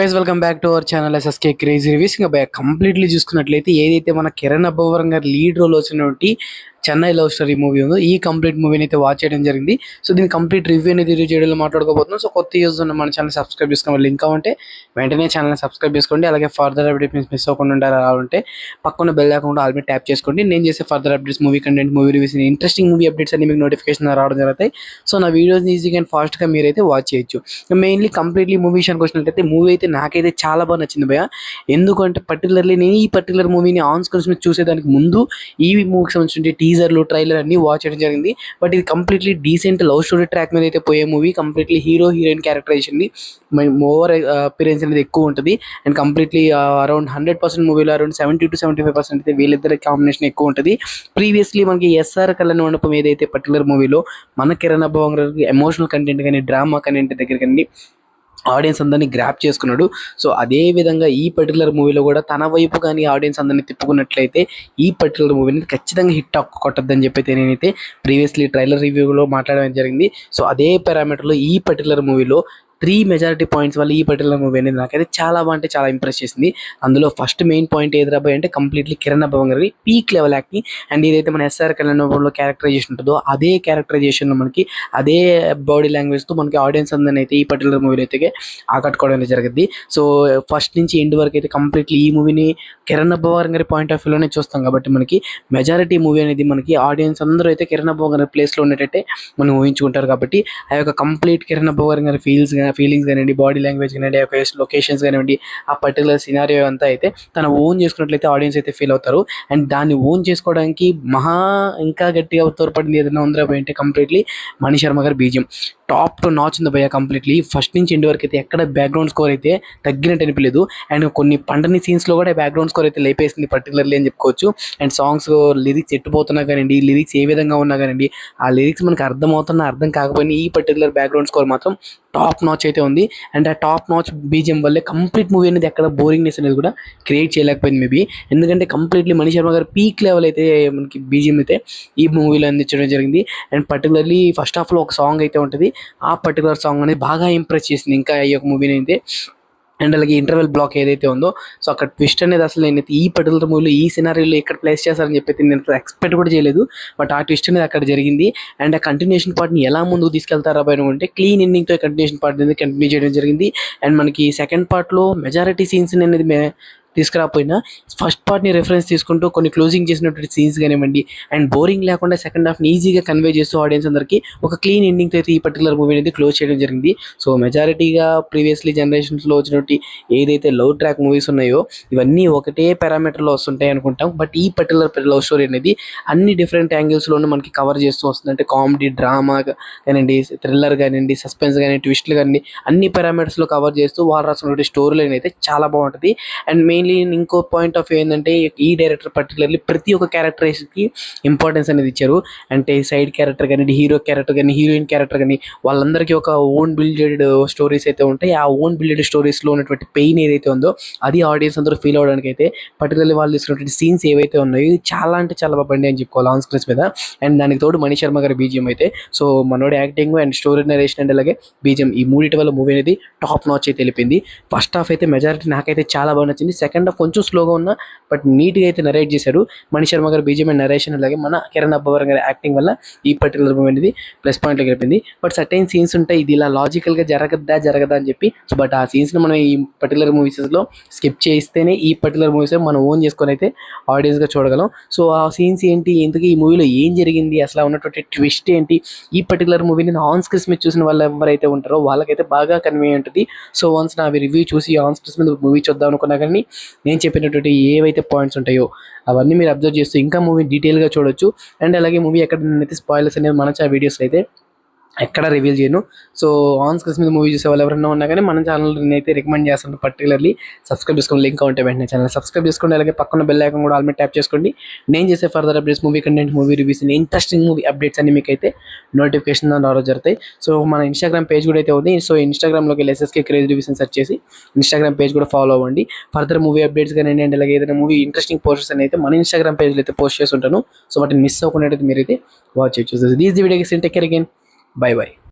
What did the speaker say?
Guys welcome back to our channel SSK crazy reviews. ఇంకా completely చూసుకున్నట్లయితే ఏదైతే మన కిరణ్ అబ్బవరం గారి లీడ్ రోల్ వచ్చినటువంటి చెన్నై లవ్ స్టోరీ మూవీ ఉందో ఈ కంప్లీట్ మూవీని అయితే వాచ్ చేయడం జరిగింది. సో దీని కంప్లీట్ రివ్యూ అనేది రివ్యూ చేయడంలో మాట్లాడుకోబోతున్నాం. సో కొత్త యూజ్ ఉన్న మన ఛానల్ సబ్స్క్రైబ్ చేసుకోవాలి. లింక్ ఉంటే వెంటనే ఛానల్ సబ్స్క్రైబ్ చేసుకోండి. అలాగే ఫర్దర్ అప్డేట్స్ మిస్ అవ్వకుండా ఉండాలంటే పక్కన బెల్ ఐకాన్ ఆల్రెడీ ట్యాప్ చేసుకోండి. నేను చేసే further updates, movie content, movie reviews, interesting movie updates అన్ని మీకు నోటిఫికేషన్ రావడం జరుగుతాయి. సో నా వీడియోస్ ఈజీగా అండ్ ఫాస్ట్గా మీరైతే వాచ్ చేయొచ్చు. మెయిన్లీ కంప్లీట్లీ మూవీ విషయానికి వచ్చినట్లయితే మూవీ అయితే నాకైతే చాలా బాగా నచ్చింది భయ్య. ఎందుకంటే పర్టికులర్లీ నేను ఈ పర్టికులర్ మూవీని ఆన్ స్క్రీన్ మీద చూసేదానికి ముందు ఈ మూవీకి సంబంధించిన టీజర్లు, ట్రైలర్ అన్ని వాచ్ చేయడం జరిగింది. బట్ ఇది completely decent love story track మీద అయితే పోయే movie. Completely hero heroine characterisation over appearance అనేది ఎక్కువ ఉంటుంది. అండ్ కంప్లీట్లీ అరౌండ్ 100% మూవీలో అరౌండ్ 70 to 75% అయితే వీళ్ళిద్దరి కాంబినేషన్ ఎక్కువ ఉంటుంది. ప్రీవియస్లీ మనకి ఎస్ఆర్ కళ్యాణ మండపం ఏదైతే పర్టికులర్ మూవీలో మన కిరణ్ అబ్బవరం గారికి ఎమోషనల్ కంటెంట్ కానీ, డ్రామా కంటెంట్ దగ్గర కానీ ఆడియన్స్ అందరినీ గ్రాప్ చేసుకున్నాడు. సో అదే విధంగా ఈ పర్టికులర్ మూవీలో కూడా తన వైపు కానీ ఆడియన్స్ అందరినీ తిప్పుకున్నట్లయితే ఈ పర్టికులర్ మూవీని ఖచ్చితంగా హిట్ కొట్టద్దని చెప్పి నేనైతే ప్రీవియస్లీ ట్రైలర్ రివ్యూలో మాట్లాడడం జరిగింది. సో అదే పారామీటర్లో ఈ పర్టికులర్ మూవీలో 3 మెజారిటీ పాయింట్స్ వల్ల ఈ పర్టికులర్ మూవీ అనేది నాకైతే చాలా అంటే చాలా ఇంప్రెస్ చేసింది. అందులో ఫస్ట్ మెయిన్ పాయింట్ ఏది రాబోయే అంటే కంప్లీట్లీ కిరణ్ అబ్బవరం గారి పీక్ లెవెల్ యాక్టింగ్. అండ్ ఏదైతే మన ఎస్ఆర్ కళ్యాణంలో క్యారెక్టరైజేషన్ ఉంటుందో అదే క్యారెక్టరైజేషన్లో మనకి అదే బాడీ లాంగ్వేజ్తో మనకి ఆడియన్స్ అందరినీ అయితే ఈ పర్టికులర్ మూవీలో అయితే ఆకట్టుకోవడం అనేది జరిగింది. సో ఫస్ట్ నుంచి ఎండ్ వరకు అయితే కంప్లీట్లీ ఈ మూవీని కిరణ్ అబ్బవరం గారి పాయింట్ ఆఫ్ వ్యూలోనే చూస్తాం. కాబట్టి మనకి మెజారిటీ మూవీ అనేది మనకి ఆడియన్స్ అందరూ అయితే కిరణ్ అబ్బవరం గారి ప్లేస్లో ఉండేటట్టే మనం ఊహించుకుంటారు. కాబట్టి ఆ యొక్క కంప్లీట్ కిరణ్ అబ్బవరం గారి ఫీలింగ్స్ కానివ్వండి, బాడీ లాంగ్వేజ్ కానివ్వండి, ఆ యొక్క లొకేషన్స్ కానివ్వండి, ఆ పర్టికులర్ సినారియో అంతా అయితే తన ఓన్ చేసుకున్నట్లయితే ఆడియన్స్ అయితే ఫీల్ అవుతారు. అండ్ దాన్ని ఓన్ చేసుకోవడానికి ఇంకా గట్టిగా తోడ్పడింది ఏదైనా ఉందిరా అంటే కంప్లీట్లీ మణి శర్మ గారి బీజియం టాప్ టు నాచ్ ఉంది భయ్య. కంప్లీట్లీ ఫస్ట్ నుంచి ఎండ్ వరకు అయితే ఎక్కడ బ్యాక్గ్రౌండ్ స్కోర్ అయితే తగ్గినట్టు అనిపించలేదు. అండ్ కొన్ని పండని సీన్స్లో కూడా బ్యాక్గ్రౌండ్ స్కోర్ అయితే లేపేసింది పర్టికులర్లీ అని చెప్పుకోవచ్చు. అండ్ సాంగ్స్ లిరిక్స్ ఎట్టుపోతున్నా కానివ్వండి, లిరిక్స్ ఏ విధంగా ఉన్నా కానివ్వండి, ఆ లిరిక్స్ మనకు అర్థమవుతున్నా అర్థం కాకపోయినా ఈ పర్టికులర్ బ్యాక్గ్రౌండ్ స్కోర్ మాత్రం టాప్ నాచ్ అయితే ఉంది. అండ్ ఆ టాప్ నాచ్ బీజియం వల్లే కంప్లీట్ మూవీ అనేది ఎక్కడ బోరింగ్నెస్ అనేది కూడా క్రియేట్ చేయలేకపోయింది మేబీ. ఎందుకంటే కంప్లీట్లీ మణి శర్మ గారు పీక్ లెవెల్ అయితే మనకి బీజియం అయితే ఈ మూవీలో అందించడం జరిగింది. అండ్ పర్టికులర్లీ ఫస్ట్ హాఫ్లో ఒక సాంగ్ అయితే ఉంటుంది. ఆ పర్టికులర్ సాంగ్ అనేది బాగా ఇంప్రెస్ చేసింది ఇంకా ఈ యొక్క మూవీని అయితే. అండ్ అలాగే ఇంటర్వెల్ బ్లాక్ ఏదైతే ఉందో, సో అక్కడ ట్విస్ట్ అనేది అసలు నేనైతే ఈ పర్టికులర్ మూవీలో ఈ సినారీలో ఎక్కడ ప్లేస్ చేస్తారని చెప్పి నేను ఎక్స్పెక్ట్ కూడా చేయలేదు. బట్ ఆ ట్విస్ట్ అనేది అక్కడ జరిగింది. అండ్ ఆ కంటిన్యూషన్ పార్ట్ని ఎలా ముందుకు తీసుకెళ్తారా పైన అంటే క్లీన్ ఎండింగ్తో కంటిన్యూషన్ పార్ట్ అనేది కంటిన్యూ చేయడం జరిగింది. అండ్ మనకి సెకండ్ పార్ట్లో మెజారిటీ సీన్స్ అనేది తీసుకురాకపోయినా ఫస్ట్ పార్ట్ని రెఫరెన్స్ తీసుకుంటూ కొన్ని క్లోజింగ్ చేసినటువంటి సీన్స్ కానివ్వండి, అండ్ బోరింగ్ లేకుండా సెకండ్ హాఫ్ని ఈజీగా కన్వే చేస్తూ ఆడియన్స్ అందరికీ ఒక క్లీన్ ఎండింగ్తో అయితే ఈ పర్టికులర్ మూవీ అనేది క్లోజ్ చేయడం జరిగింది. సో మెజారిటీగా ప్రీవియస్లీ జనరేషన్స్లో వచ్చినట్టు ఏదైతే లవ్ ట్రాక్ మూవీస్ ఉన్నాయో ఇవన్నీ ఒకటే పారామీటర్లో వస్తుంటాయి అనుకుంటాం. బట్ ఈ పర్టికులర్ లవ్ స్టోరీ అనేది అన్ని డిఫరెంట్ యాంగిల్స్లోనూ మనకి కవర్ చేస్తూ వస్తుంది. అంటే కామెడీ, డ్రామా కానివ్వండి, థ్రిల్లర్ కానివ్వండి, సస్పెన్స్ కానివ్వండి, ట్విస్ట్లు కానివ్వండి, అన్ని పారామీటర్స్లో కవర్ చేస్తూ వాళ్ళు రాసినటువంటి స్టోరీ లైన్ అయితే చాలా బాగుంటుంది. అండ్ మెయిన్లీ ఇంకో పాయింట్ ఆఫ్ వ్యూ ఏంటంటే ఈ డైరెక్టర్ పర్టికులర్లీ ప్రతి ఒక్క క్యారెక్టరైజేషన్కి ఇంపార్టెన్స్ అనేది ఇచ్చారు. అంటే సైడ్ క్యారెక్టర్ కానీ, హీరో క్యారెక్టర్ కానీ, హీరోయిన్ క్యారెక్టర్ కానీ, వాళ్ళందరికీ ఒక ఓన్ బిల్డెడ్ స్టోరీస్ అయితే ఉంటాయి. ఆ ఓన్ బిల్డెడ్ స్టోరీస్లో ఉన్నటువంటి పెయిన్ ఏదైతే ఉందో అది ఆడియన్స్ అందరూ ఫీల్ అవ్వడానికి అయితే పర్టికులర్లీ వాళ్ళు తీసుకున్నటువంటి సీన్స్ ఏవైతే ఉన్నాయో చాలా అంటే చాలా బాగుంది అని చెప్పుకోవాలి ఆన్ స్క్రీన్స్ మీద. అండ్ దానికి తోడు మణి శర్మ గారి బీజియం అయితే, సో మనోడి acting and story narration and అలాగే బీజియం ఈ మూడింటి వల్ల మూవీ అనేది టాప్ నాచ్ అయితే తెలిపింది. ఫస్ట్ హాఫ్ అయితే మెజారిటీ నాకైతే చాలా బాగా నచ్చింది. సెకండ్ హాఫ్ కొంచెం స్లోగా ఉన్నా బట్ నీట్గా అయితే నరేట్ చేశారు మణి శర్మ గారు బీజియం అండ్ నరేషన్. అలాగే మన కిరణ్ అబ్బవరం గారి యాక్టింగ్ వల్ల ఈ పర్టికులర్ మూవీ అనేది ప్లస్ పాయింట్లో గెలిపింది. బట్ సర్టైన్ సీన్స్ ఉంటాయి, ఇది ఇలా లాజికల్గా జరగదా అని చెప్పి. సో బట్ ఆ సీన్స్ని మనం ఈ పర్టికులర్ మూవీస్లో స్కిప్ చేస్తేనే ఈ పర్టికులర్ మూవీస్ మనం ఓన్ చేసుకొని అయితే ఆడియన్స్గా చూడగలం. సో ఆ సీన్స్ ఏంటి, ఎందుకు ఈ మూవీలో ఏం జరిగింది, అసలు ఉన్నటువంటి ట్విస్ట్ ఏంటి, ఈ పర్టికులర్ మూవీని ఆన్ స్క్రీన్స్ మీద చూసిన వాళ్ళు ఎవరైతే ఉంటారో వాళ్ళకైతే బాగా కన్వే ఉంటుంది. సో వన్స్ నా రివ్యూ చూసి ఆన్ స్క్రీన్స్ మీద మూవీ చూద్దాం అనుకున్నా కానీ నేను చెప్పినటువంటి ఏవైతే పాయింట్స్ ఉంటాయో అవన్నీ మీరు అబ్జర్వ్ చేస్తూ ఇంకా మూవీ డీటెయిల్గా చూడొచ్చు. అండ్ అలాగే మూవీ ఎక్కడ నేనైతే స్పాయిలర్స్ అనేది మన వీడియోస్ అయితే ఎక్కడ రివీల్ చేయను. సో ఆన్ స్క్రీన్స్ మీద మూవీ చూసే వాళ్ళు ఎవరైనా ఉన్నా కానీ మన ఛానల్ అయితే రికమెండ్ చేస్తాను. పర్టికులర్లీ సబ్స్క్రైబ్ చేసుకోండి, లింక్ ఉంటే వెంటనే ఛానల్ సబ్స్క్రైబ్ చేసుకోండి. అలాగే పక్కన బెల్ ఐకాన్ కూడా ఆల్రెడీ ట్యాప్ చేసుకోండి. నేను చేసే further updates, movie content, movie reviews, interesting movie updates అన్ని మీకు అయితే నోటిఫికేషన్ రావడం జరుగుతాయి. సో మన ఇన్స్టాగ్రామ్ పేజ్ కూడా అయితే ఉంది. సో ఇన్స్టాగ్రామ్లోకి వెళ్ళి ఎస్ఎస్కే క్రేజీ రివ్యూస్ సెర్చ్ చేసి ఇన్స్టాగ్రామ్ పేజ్ కూడా ఫాలో అవ్వండి. ఫర్దర్ మూవీ అప్డేట్స్ కానీ అండ్ అలాగే ఏదైనా మూవీ ఇంట్రెస్టింగ్ పోస్టర్స్ అని అయితే మన ఇన్స్టాగ్రామ్ పేజ్లో అయితే పోస్ట్ చేసి ఉంటాను. సో వాటిని మిస్ అవ్వకుండా అయితే మీరైతే వాచ్ చేయొచ్చు. This video take care again. By by.